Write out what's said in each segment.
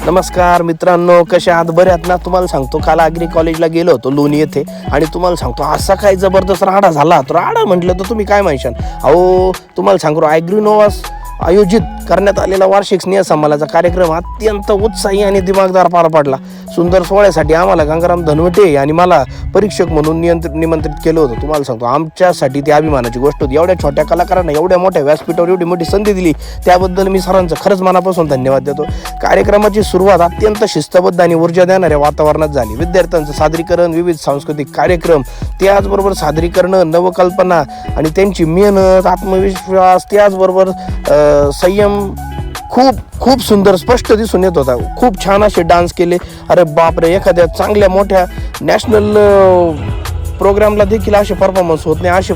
नमस्कार मित्रांनो, कसे आहात? बरे आहात ना? तुम्हाला सांगतो, काल ॲग्री कॉलेजला गेलो होतो लोणी येथे आणि तुम्हाला सांगतो असा काही जबरदस्त राडा झाला. तर राडा म्हटलं तर तुम्ही काय म्हणशाल? अहो, तुम्हाला सांगतो ॲग्रीनोवास आयोजित करण्यात आलेला वार्षिक स्नेहसंमेलनाचा कार्यक्रम अत्यंत उत्साही आणि दिमागदार पार पडला. सुंदर सोहळ्यासाठी आम्हाला गंगाराम धनवटे आणि मला परीक्षक म्हणून निमंत्रित केलं होतं. तुम्हाला सांगतो, आमच्यासाठी ती अभिमानाची गोष्ट होती. एवढ्या छोट्या कलाकारांना एवढ्या मोठ्या व्यासपीठावर एवढी मोठी संधी दिली, त्याबद्दल मी सरांचं खरंच मनापासून धन्यवाद देतो. कार्यक्रमाची सुरुवात अत्यंत शिस्तबद्ध आणि ऊर्जा देणाऱ्या वातावरणात झाली. विद्यार्थ्यांचं सादरीकरण, विविध सांस्कृतिक कार्यक्रम, त्याचबरोबर सादरीकरणं, नवकल्पना आणि त्यांची मेहनत, आत्मविश्वास, त्याचबरोबर संयम खूप खूप सुंदर स्पष्ट दिसून येत होता. खूप छान असे डान्स केले. अरे बापरे, एखाद्या चांगल्या मोठ्या नॅशनल प्रोग्रामला देखील असे परफॉर्मन्स होत नाही, असे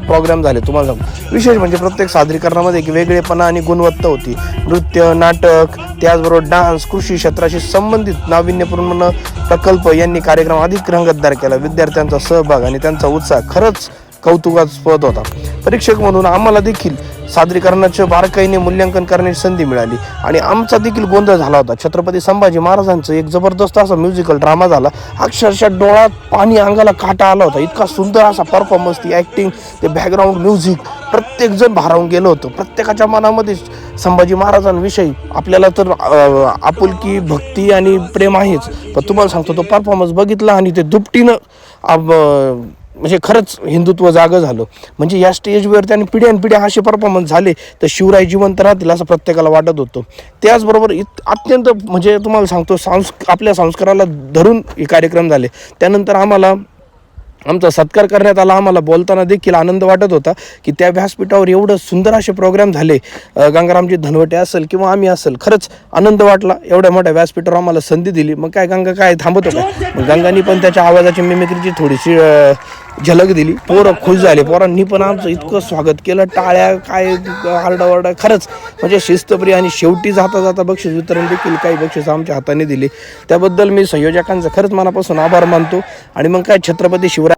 प्रोग्राम झाले. तुम्हाला सांगतो, विशेष म्हणजे प्रत्येक सादरीकरणामध्ये एक वेगळेपणा आणि गुणवत्ता होती. नृत्य, नाटक, त्याचबरोबर डान्स, कृषी क्षेत्राशी संबंधित नाविन्यपूर्ण प्रकल्प यांनी कार्यक्रम अधिक रंगतदार केला. विद्यार्थ्यांचा सहभाग आणि त्यांचा उत्साह खरंच कौतुकास्पद होता. परीक्षक म्हणून आम्हाला देखील सादरीकरणाचे बारकाईने मूल्यांकन करण्याची संधी मिळाली आणि आमचा देखील गोंधळ झाला होता. छत्रपती संभाजी महाराजांचं एक जबरदस्त असा म्युझिकल ड्रामा झाला. अक्षरशः डोळ्यात पाणी, अंगाला काटा आला होता. इतका सुंदर असा परफॉर्मन्स, ती ॲक्टिंग, ते बॅकग्राऊंड म्युझिक, प्रत्येकजण भारावून गेलं होतं. प्रत्येकाच्या मनामध्ये संभाजी महाराजांविषयी आपल्याला तर आपुलकी, भक्ती आणि प्रेम आहेच, पण तुम्हाला सांगतो, तो परफॉर्मन्स बघितला आणि ते दुपटीनं म्हणजे खरंच हिंदुत्व जागं झालं. म्हणजे या स्टेजवर त्यांनी पिढ्यानपिढ्या असे परफॉर्मन्स झाले तर शिवराय जिवंत राहतील असं प्रत्येकाला वाटत होतं. त्याचबरोबर अत्यंत म्हणजे तुम्हाला सांगतो, आपल्या संस्काराला धरून हे कार्यक्रम झाले. त्यानंतर आमचा सत्कार करण्यात आला. आम्हाला बोलताना देखील आनंद वाटत होता की त्या व्यासपीठावर एवढं सुंदर असे प्रोग्राम झाले. गंगारामजी धनवटे असेल किंवा आम्ही असेल, खरंच आनंद वाटला. एवढ्या मोठ्या व्यासपीठावर आम्हाला संधी दिली. मग काय गंगा काय थांबतो काय? मग गंगानी पण त्याच्या आवाजाची मिमिक्रीची थोडीशी झलक दिली. पोरं खुश झाले. पोरांनी पण आमचं इतकं स्वागत केलं, टाळ्या, काय आरडाओरडा, खरंच म्हणजे शिस्तप्रिय. आणि शेवटी जाता जाता बक्षीस वितरण देखील, काही बक्षीस आमच्या हाताने दिले. त्याबद्दल मी संयोजकांचा खरंच मनापासून आभार मानतो. आणि मग काय, छत्रपती शिवराय